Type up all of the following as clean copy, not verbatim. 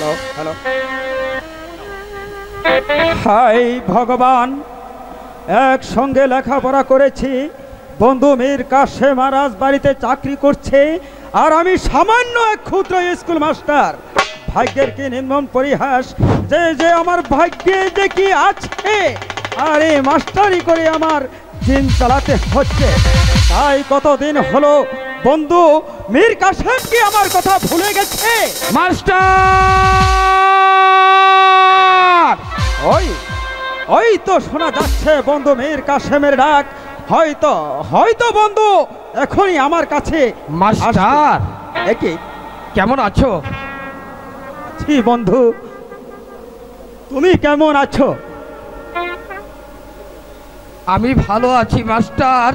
Hello hello. High ভগবান, একসঙ্গে লেখাপড়া করেছি, বন্ধু মীর কাশেম মহারাজ বাড়িতে চাকরি করছে, আর আমি সামান্য এক ক্ষুদ্র স্কুল মাস্টার। ভাগ্যের কি নির্মম পরিহাস যে যে আমার ভাগ্যে যে কি আছে, আর এই মাস্টারি করে আমার দিন চালাতে হচ্ছে। তাই কতদিন হলো বন্ধু মীর কাশেম কি আমার কথা ভুলে গেছে? মাস্টার, ওই ওই তো শোনা যাচ্ছে বন্ধু মীর কাশেমের ডাক। হয়তো হয়তো বন্ধু এখনই আমার কাছে। মাস্টার একই কেমন আছো? আছি বন্ধু, তুমি কেমন আছো? আমি ভালো আছি মাস্টার,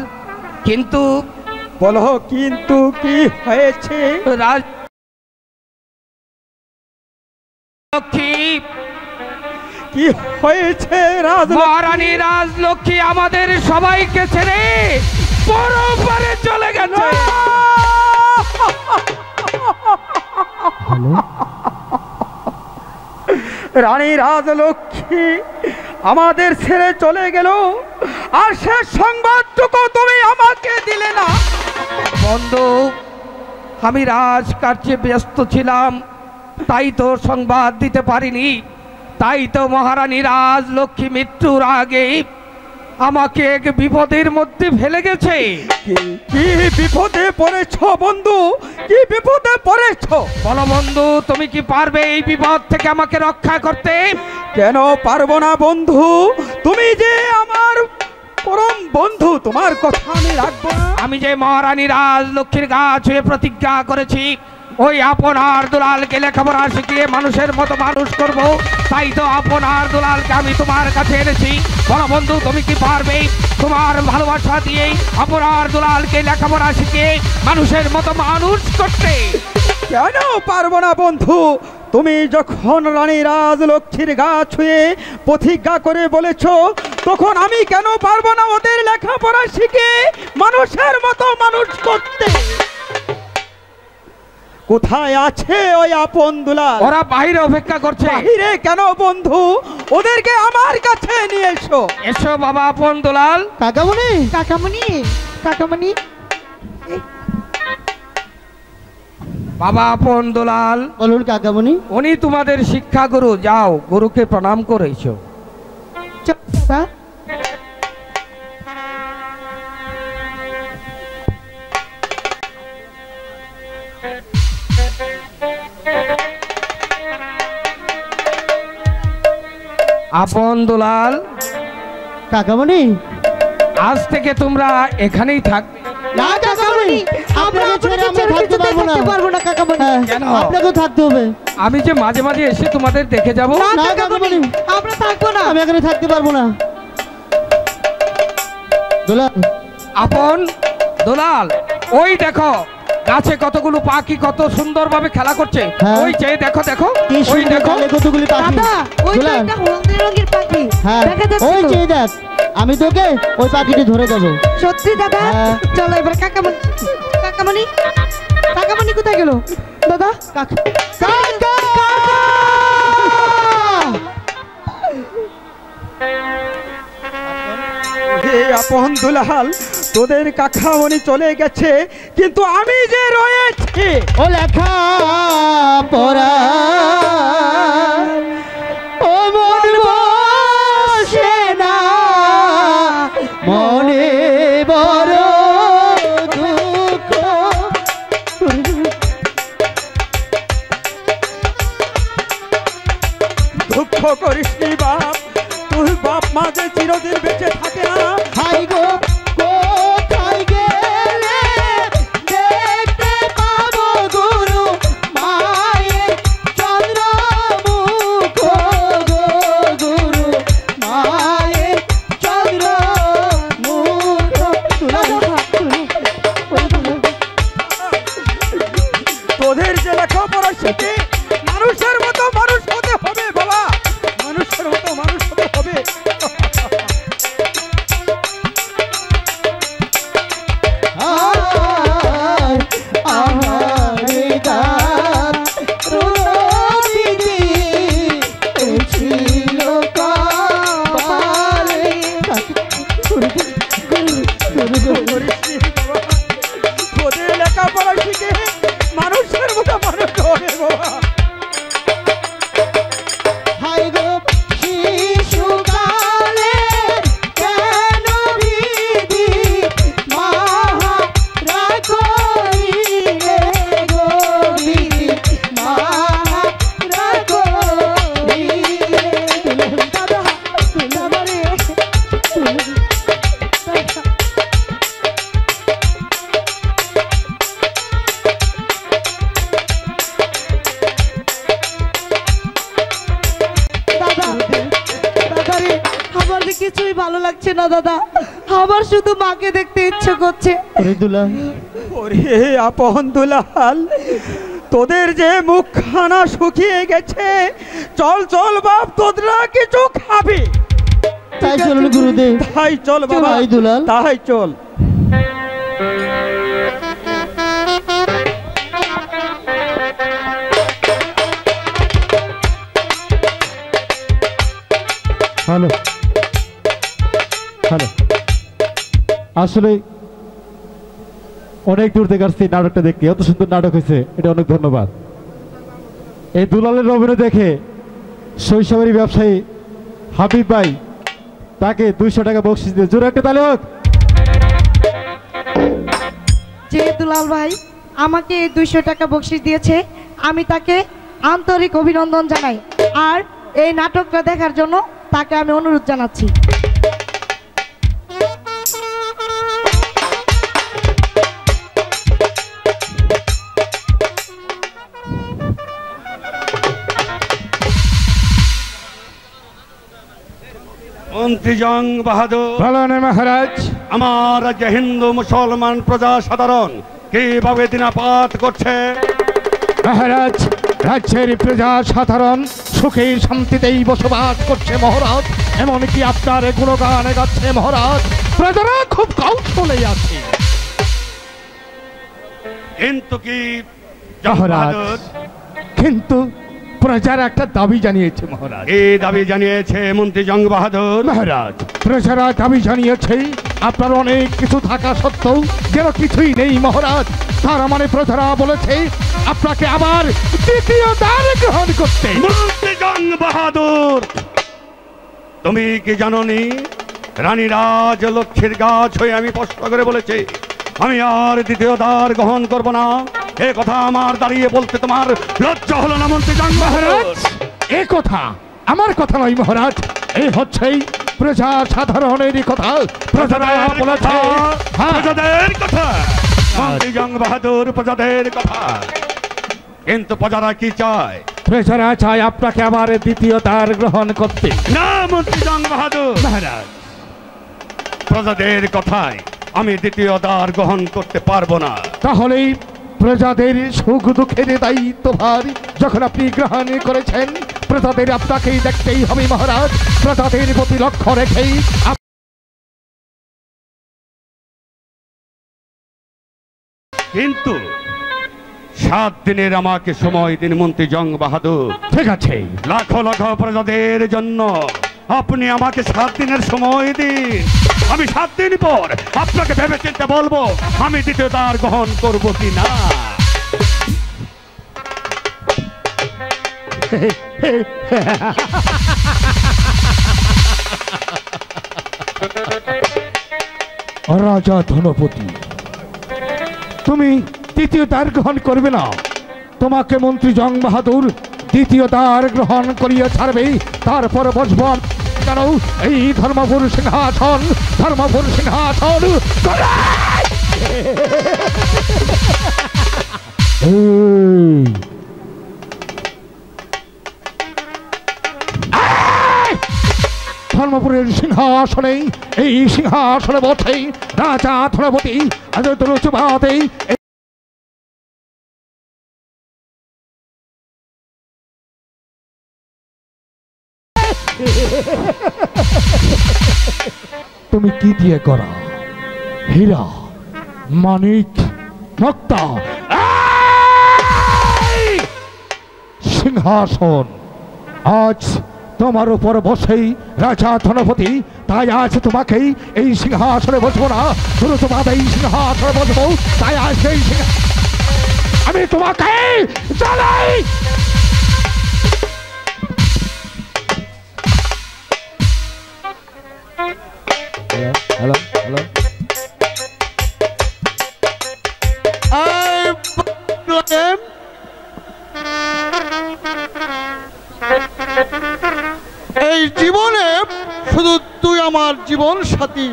কিন্তু বলো কিন্তু কি হয়েছে? রাজলক্ষ্মী, কি হয়েছে? মহারানী রাজলক্ষ্মী আমাদের সবাইকে ছেড়ে পরপারে চলে গেছে। রানী রাজলক্ষ্মী আমাদের ছেড়ে চলে গেল, আর সে সংবাদটুকু তুমি আমাকে দিলে না। বন্ধু, আমি রাজকার্যে ব্যস্ত ছিলাম, তাই তো সংবাদ দিতে পারিনি। তাই তো মহারানী রাজলক্ষ্মী মৃত্যুর আগে আমাকে এক বিপদের মধ্যে ফেলে গেছে। কি বিপদে পড়েছ বন্ধু? কি বিপদে পড়েছ? বলো বন্ধু, তুমি কি পারবে এই বিপদ থেকে আমাকে রক্ষা করতে? কেন পারবো না বন্ধু, তুমি যে আমার পরম বন্ধু, তোমার কথা আমি রাখবো না? আমি যে মহারানী রাজলক্ষ্মীর গা ছুঁয়ে প্রতিজ্ঞা করেছি, ওই আপনার দুলালকে লেখাপড়া শিখিয়ে মানুষের মতো মানুষ করব, তাই তো আপনার দুলালকে আমি তোমার কাছে এনেছি। বলো বন্ধু, তুমি কি পারবে তোমার ভালোবাসা দিয়ে আপনার দুলালকে লেখাপড়া শিখিয়ে মানুষের মতো মানুষ করতে? কেন পারবো না বন্ধু, তুমি যখন রানী রাজলক্ষ্মীর গা ছুঁয়ে প্রতিজ্ঞা করে বলেছ, তখন আমি কেন পারবো না ওদের লেখাপড়া শিখে মানুষের মতো মানুষ করতে? কোথায় আছে ওই আপন দুলাল? ওরা বাইরে অপেক্ষা করছে। বাইরে কেন বন্ধু? ওদেরকে আমার কাছে নিয়ে এসো। এসো বাবা আপন দুলাল। কাকামণি, কাকামণি, কাকামণি, বাবা আপন দুলাল, বলুন কাকামণি। উনি তোমাদের শিক্ষা গুরু, যাও গুরুকে প্রণাম করেছো। আপন দুলাল, কাকামণি, আজ থেকে তোমরা এখানেই থাকবে। না কাকামণি, আপনাকে ছেড়ে আমরা থাকতে পারবো না কাকামণি। কেন? আপনাকেও থাকতে হবে। আমি যে মাঝে মাঝে এসে তোমাদের দেখে যাব। না কাকামণি, আমরা থাকবো না, আমি এখানে থাকতে পারবো না। দুলাল, আপন দুলাল, ওই দেখো গাছে কতগুলো পাখি কত সুন্দরভাবে খেলা করছে। হ্যাঁ। ওই যে দেখো দেখো, কি ওই সুন্দর দেখো গালে কতগুলি পাখি। দাদা, ওই তো দুলাল, একটা হলদে রঙের পাখি হ্যাঁ দেখা যাচ্ছে ওই তো। যে দেখ, আমি তোকে ওই পাখিটি ধরে দেবো। সত্যি দাদা? হ্যাঁ। চলো এবার কাকামণি, কাকামণি, কাকামণি কোথায় গেল দাদা? কাকা, হে আপন দুলাল, তোদের কাকামণি চলে গেছে, কিন্তু আমি যে রয়েছি। ও লেখা পড়া ও মন বসে না, মনে বড় দুঃখ। দুঃখ করিস নি বাপ, তুই বাপ মা যে চিরদিন বেঁচে থাকে না। হাই গো, কোথায় গেলে দেখতে পাবো গুরু মায়ের চন্দ্রমুখ গো, গুরু মায়ের চন্দ্রমুখ। তোদের যে লেখাপড়া শিখে মানুষের মতো মানুষ হতে হবে বাবা, মানুষের মতো মানুষ হতে হবে। লাগছে না দাদা, আমার শুধু মাকে দেখতে ইচ্ছে করছে। ওরে দুলাল, ওরে আপন দুলাল, তোদের যে মুখখানা শুকিয়ে গেছে, চল চল বাপ, তোদরা কিছু খাবি। তাই চলুন গুরুদেব, তাই চল বাবা, তাই দুলাল, তাই চল। হ্যালো হ্যালো, আসলে অনেক দূর থেকে আসছি নাটকটা দেখতে, এত সুন্দর নাটক হয়েছে, এটা অনেক ধন্যবাদ। এই দুলালের অভিনয় দেখে শৈশবের ব্যবসায়ী হাবিব ভাই তাকে 200 টাকা বকশিস দিয়ে, জোরে একটা তালি হোক। যে দুলাল ভাই আমাকে 200 টাকা বকশিশ দিয়েছে, আমি তাকে আন্তরিক অভিনন্দন জানাই, আর এই নাটকটা দেখার জন্য তাকে আমি অনুরোধ জানাচ্ছি। মন্ত্রী জং বাহাদুর, ভালো না মহারাজ? আমার রাজ্যে হিন্দু মুসলমান প্রজা সাধারণ কিভাবে দিনাপাত করছে? মহারাজ, রাজ্যের প্রজা সাধারণ সুখে শান্তিতেই বসবাস করছে মহারাজ, এমনকি আপনার গুণগান গাচ্ছে মহারাজ, প্রজারা খুব কৌশলে আছে। কিন্তু কি জং মহারাজ, বাহাদুর, কিন্তু প্রজারা একটা দাবি জানিয়েছে মহারাজ। এই দাবি জানিয়েছে মন্ত্রী জং বাহাদুর? মহারাজ, প্রজারা দাবি জানিয়েছে আপনার অনেক কিছু থাকা সত্ত্বেও যেন কিছুই নেই মহারাজ। তার মানে প্রজারা বলেছে আপনাকে আবার দ্বিতীয় দ্বার গ্রহণ করতে। মন্ত্রী জং বাহাদুর, তুমি কি জানোনি রানী রাজ লক্ষ্মীর গাছ হয়ে আমি স্পষ্ট করে বলেছি আমি আর দ্বিতীয় দ্বার গ্রহণ করব না? এ কথা আমার দাঁড়িয়ে বলতে তোমার লজ্জা হলো না মন্ত্রী জং বাহাদুর? মহারাজ, এ কথা আমার কথা নয় মহারাজ, এই হচ্ছে প্রজা সাধারণেরই কথা। প্রজারা বলেছে, হ্যাঁ, প্রজাদের কথা মন্ত্রী জং বাহাদুর, প্রজাদের কথা। কিন্তু প্রজারা কি চায়? প্রজারা চায় আপনাকে আবার দ্বিতীয় দ্বার গ্রহণ করতে। না মন্ত্রী জং বাহাদুর, মহারাজ, প্রজাদের কথায় আমি দ্বিতীয় দ্বার গ্রহণ করতে পারবো না। তাহলে প্রজাদের সুখ দুঃখের দায়িত্বভার যখন আপনি গ্রহণ করেছেন, প্রজাদের আপনাকেই দেখতেই হবে মহারাজ। প্রজাদের প্রতি লক্ষ্য রেখেই কিন্তু 7 দিনের আমাকে সময় দিন মন্ত্রী জং বাহাদুর। ঠিক আছে, লাখো লাখো প্রজাদের জন্য আপনি আমাকে 7 দিনের সময় দিন। আমি 7 দিন পর আপনাকে ভেবে চিন্তে বলবো আমি দ্বিতীয় দ্বার গ্রহণ করবো কি না। রাজা ধনপতি, তুমি দ্বিতীয় দ্বার গ্রহণ করবে না? তোমাকে মন্ত্রী জং বাহাদুর দ্বিতীয় দ্বার গ্রহণ করিয়া ছাড়বে, তারপর বসব কেন এই ধর্মপুর সিংহাসন। ধর্মপুর সিংহাসন ধর্মপুরের সিংহাসনে, এই সিংহাসনে বসে রাজা ধনপতি আদরচুবাতে তুমি কি দিয়ে করা? হীরা, মানিক, মুক্তা, সিংহাসন আজ তোমার উপর বসেই রাজা ধনপতি, তাই আজ তোমাকেই এই সিংহাসনে বসবো না, তোমার এই সিংহাসনে বসবো, তাই আজ এই আমি তোমাকে জানাই। হ্যালো হ্যালো, এই জীবনে শুধু তুই আমার জীবন সাথী।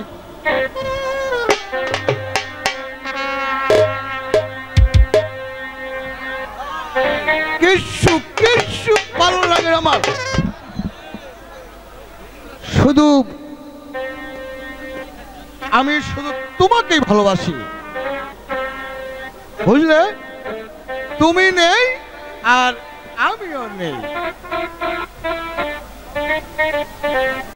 কিছু কিছু ভালো লাগে আমার, শুধু আমি শুধু তোমাকেই ভালোবাসি, বুঝলে? তুমি নেই আর আমিও নেই।